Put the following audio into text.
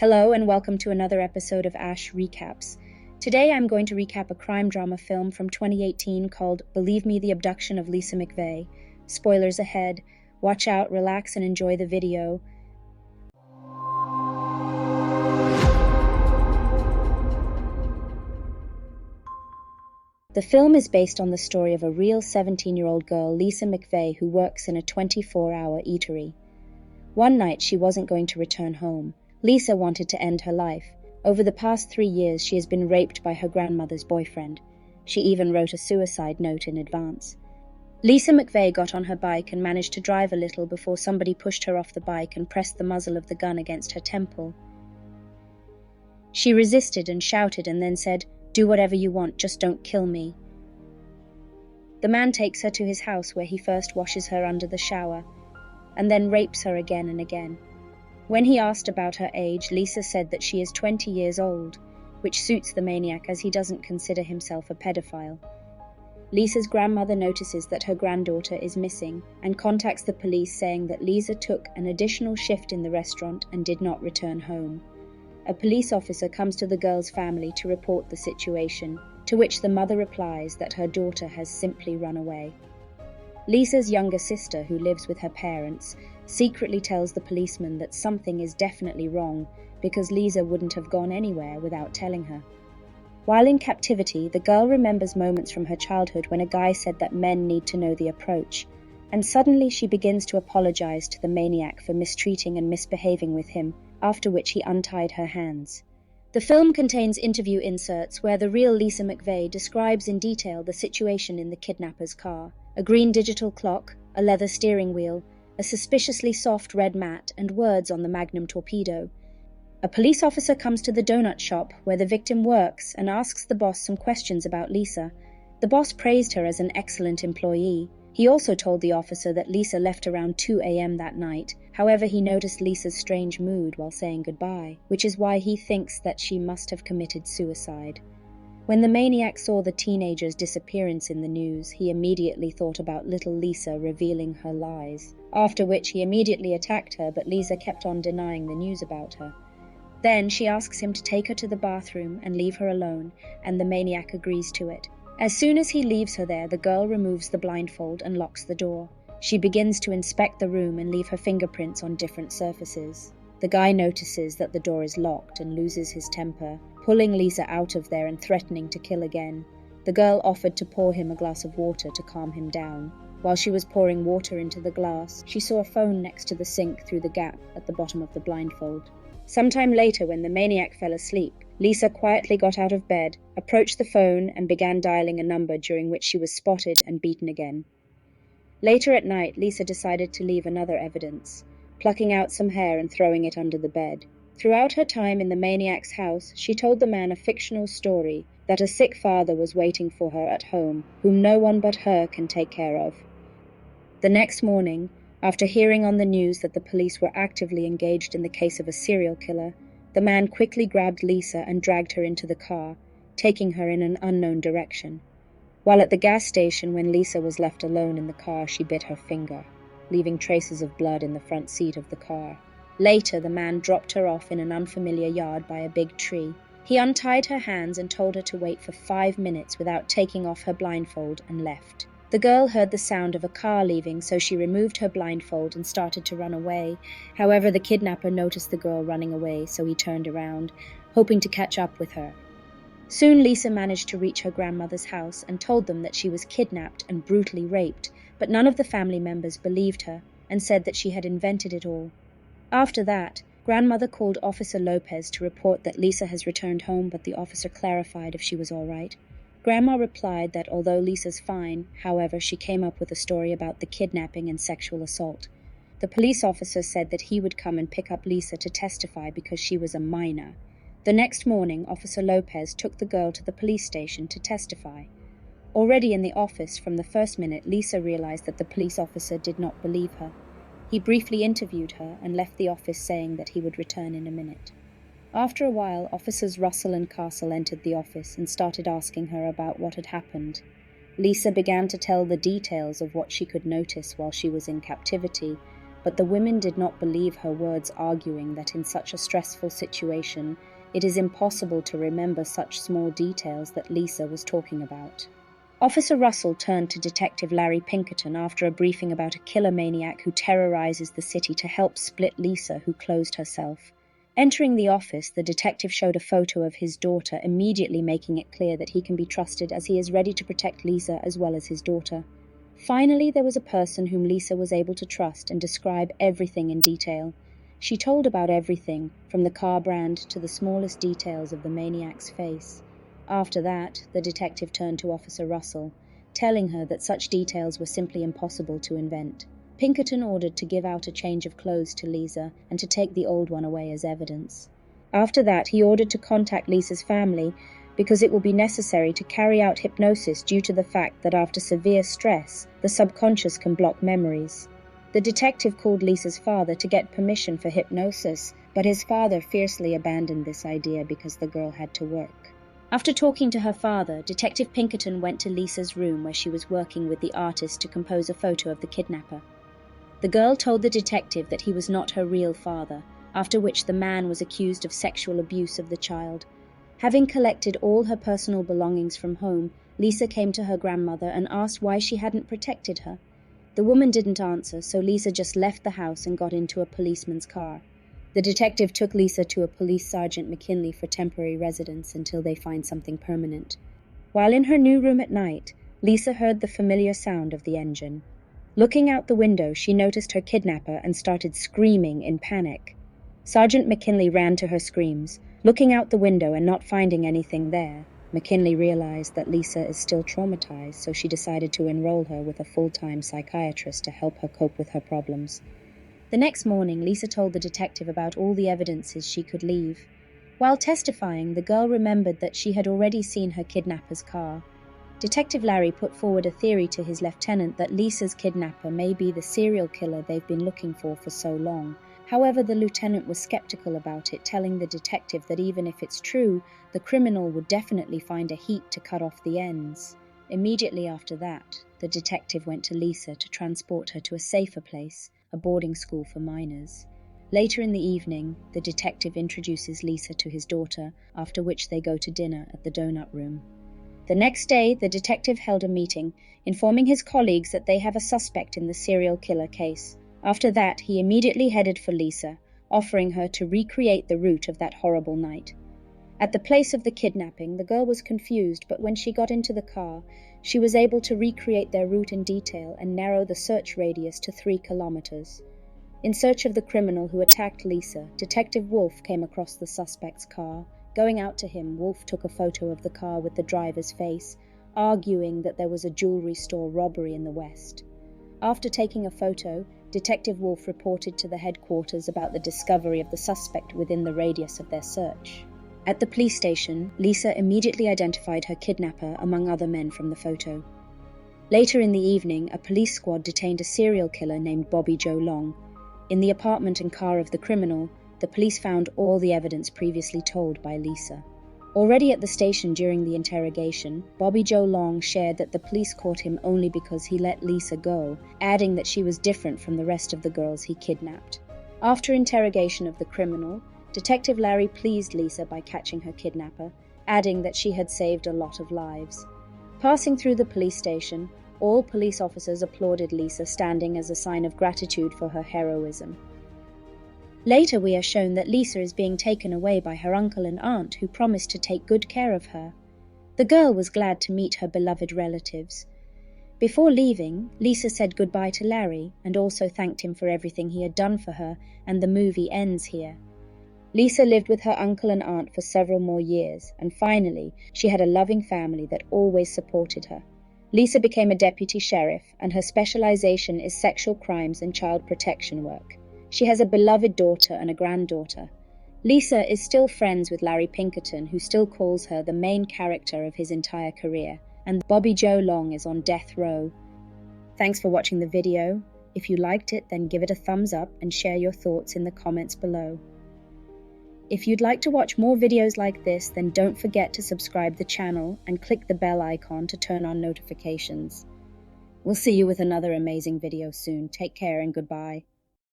Hello and welcome to another episode of Ash Recaps. Today I'm going to recap a crime drama film from 2018 called Believe Me, the Abduction of Lisa McVey. Spoilers ahead. Watch out, relax, and enjoy the video. The film is based on the story of a real 17-year-old girl, Lisa McVey, who works in a 24-hour eatery. One night she wasn't going to return home. Lisa wanted to end her life. Over the past 3 years, she has been raped by her grandmother's boyfriend. She even wrote a suicide note in advance. Lisa McVey got on her bike and managed to drive a little before somebody pushed her off the bike and pressed the muzzle of the gun against her temple. She resisted and shouted and then said, "Do whatever you want, just don't kill me." The man takes her to his house where he first washes her under the shower and then rapes her again and again. When he asked about her age, Lisa said that she is 20 years old, which suits the maniac as he doesn't consider himself a pedophile. Lisa's grandmother notices that her granddaughter is missing and contacts the police saying that Lisa took an additional shift in the restaurant and did not return home. A police officer comes to the girl's family to report the situation, to which the mother replies that her daughter has simply run away. Lisa's younger sister, who lives with her parents, secretly tells the policeman that something is definitely wrong because Lisa wouldn't have gone anywhere without telling her. While in captivity, the girl remembers moments from her childhood when a guy said that men need to know the approach, and suddenly she begins to apologize to the maniac for mistreating and misbehaving with him, after which he untied her hands. The film contains interview inserts where the real Lisa McVey describes in detail the situation in the kidnapper's car: a green digital clock, a leather steering wheel, a suspiciously soft red mat, and words on the Magnum torpedo. A police officer comes to the donut shop where the victim works and asks the boss some questions about Lisa. The boss praised her as an excellent employee. He also told the officer that Lisa left around 2 a.m. that night. However, he noticed Lisa's strange mood while saying goodbye, which is why he thinks that she must have committed suicide. When the maniac saw the teenager's disappearance in the news, he immediately thought about little Lisa revealing her lies, after which he immediately attacked her, but Lisa kept on denying the news about her. Then she asks him to take her to the bathroom and leave her alone, and the maniac agrees to it. As soon as he leaves her there, the girl removes the blindfold and locks the door. She begins to inspect the room and leave her fingerprints on different surfaces. The guy notices that the door is locked and loses his temper, pulling Lisa out of there and threatening to kill again. The girl offered to pour him a glass of water to calm him down. While she was pouring water into the glass, she saw a phone next to the sink through the gap at the bottom of the blindfold. Sometime later, when the maniac fell asleep, Lisa quietly got out of bed, approached the phone, and began dialing a number, during which she was spotted and beaten again. Later at night, Lisa decided to leave another evidence, plucking out some hair and throwing it under the bed. Throughout her time in the maniac's house, she told the man a fictional story that a sick father was waiting for her at home, whom no one but her can take care of. The next morning, after hearing on the news that the police were actively engaged in the case of a serial killer, the man quickly grabbed Lisa and dragged her into the car, taking her in an unknown direction. While at the gas station, when Lisa was left alone in the car, she bit her finger, leaving traces of blood in the front seat of the car. Later, the man dropped her off in an unfamiliar yard by a big tree. He untied her hands and told her to wait for 5 minutes without taking off her blindfold and left. The girl heard the sound of a car leaving, so she removed her blindfold and started to run away. However, the kidnapper noticed the girl running away, so he turned around, hoping to catch up with her. Soon Lisa managed to reach her grandmother's house and told them that she was kidnapped and brutally raped, but none of the family members believed her and said that she had invented it all. After that, grandmother called Officer Lopez to report that Lisa has returned home, but the officer clarified if she was all right. Grandma replied that although Lisa's fine, however, she came up with a story about the kidnapping and sexual assault. The police officer said that he would come and pick up Lisa to testify because she was a minor. The next morning, Officer Lopez took the girl to the police station to testify. Already in the office, from the first minute, Lisa realized that the police officer did not believe her. He briefly interviewed her and left the office saying that he would return in a minute. After a while, Officers Russell and Castle entered the office and started asking her about what had happened. Lisa began to tell the details of what she could notice while she was in captivity, but the women did not believe her words, arguing that in such a stressful situation, it is impossible to remember such small details that Lisa was talking about. Officer Russell turned to Detective Larry Pinkerton after a briefing about a killer maniac who terrorizes the city to help split Lisa, who closed herself. Entering the office, the detective showed a photo of his daughter, immediately making it clear that he can be trusted as he is ready to protect Lisa as well as his daughter. Finally, there was a person whom Lisa was able to trust and describe everything in detail. She told about everything, from the car brand to the smallest details of the maniac's face. After that, the detective turned to Officer Russell, telling her that such details were simply impossible to invent. Pinkerton ordered to give out a change of clothes to Lisa and to take the old one away as evidence. After that, he ordered to contact Lisa's family because it will be necessary to carry out hypnosis due to the fact that after severe stress, the subconscious can block memories. The detective called Lisa's father to get permission for hypnosis, but his father fiercely abandoned this idea because the girl had to work. After talking to her father, Detective Pinkerton went to Lisa's room where she was working with the artist to compose a photo of the kidnapper. The girl told the detective that he was not her real father, after which the man was accused of sexual abuse of the child. Having collected all her personal belongings from home, Lisa came to her grandmother and asked why she hadn't protected her. The woman didn't answer, so Lisa just left the house and got into a policeman's car. The detective took Lisa to a police sergeant McKinley for temporary residence until they find something permanent. While in her new room at night, Lisa heard the familiar sound of the engine. Looking out the window, she noticed her kidnapper and started screaming in panic. Sergeant McKinley ran to her screams. Looking out the window and not finding anything there, McKinley realized that Lisa is still traumatized, so she decided to enroll her with a full-time psychiatrist to help her cope with her problems. The next morning, Lisa told the detective about all the evidences she could leave. While testifying, the girl remembered that she had already seen her kidnapper's car. Detective Larry put forward a theory to his lieutenant that Lisa's kidnapper may be the serial killer they've been looking for so long. However, the lieutenant was skeptical about it, telling the detective that even if it's true, the criminal would definitely find a heat to cut off the ends. Immediately after that, the detective went to Lisa to transport her to a safer place, a boarding school for minors. Later in the evening, the detective introduces Lisa to his daughter, after which they go to dinner at the donut room. The next day, the detective held a meeting, informing his colleagues that they have a suspect in the serial killer case. After that, he immediately headed for Lisa, offering her to recreate the route of that horrible night. At the place of the kidnapping, the girl was confused, but when she got into the car, she was able to recreate their route in detail and narrow the search radius to 3 kilometers. In search of the criminal who attacked Lisa, Detective Wolf came across the suspect's car. Going out to him, Wolf took a photo of the car with the driver's face, arguing that there was a jewelry store robbery in the west. After taking a photo, Detective Wolf reported to the headquarters about the discovery of the suspect within the radius of their search. At the police station, Lisa immediately identified her kidnapper among other men from the photo. Later in the evening, a police squad detained a serial killer named Bobby Joe Long. In the apartment and car of the criminal, the police found all the evidence previously told by Lisa. Already at the station during the interrogation, Bobby Joe Long shared that the police caught him only because he let Lisa go, adding that she was different from the rest of the girls he kidnapped. After interrogation of the criminal, Detective Larry pleased Lisa by catching her kidnapper, adding that she had saved a lot of lives. Passing through the police station, all police officers applauded Lisa, standing as a sign of gratitude for her heroism. Later we are shown that Lisa is being taken away by her uncle and aunt, who promised to take good care of her. The girl was glad to meet her beloved relatives. Before leaving, Lisa said goodbye to Larry and also thanked him for everything he had done for her, and the movie ends here. Lisa lived with her uncle and aunt for several more years, and finally, she had a loving family that always supported her. Lisa became a deputy sheriff, and her specialization is sexual crimes and child protection work. She has a beloved daughter and a granddaughter. Lisa is still friends with Larry Pinkerton, who still calls her the main character of his entire career, and Bobby Joe Long is on death row. Thanks for watching the video. If you liked it, then give it a thumbs up and share your thoughts in the comments below. If you'd like to watch more videos like this, then don't forget to subscribe the channel and click the bell icon to turn on notifications. We'll see you with another amazing video soon. Take care and goodbye.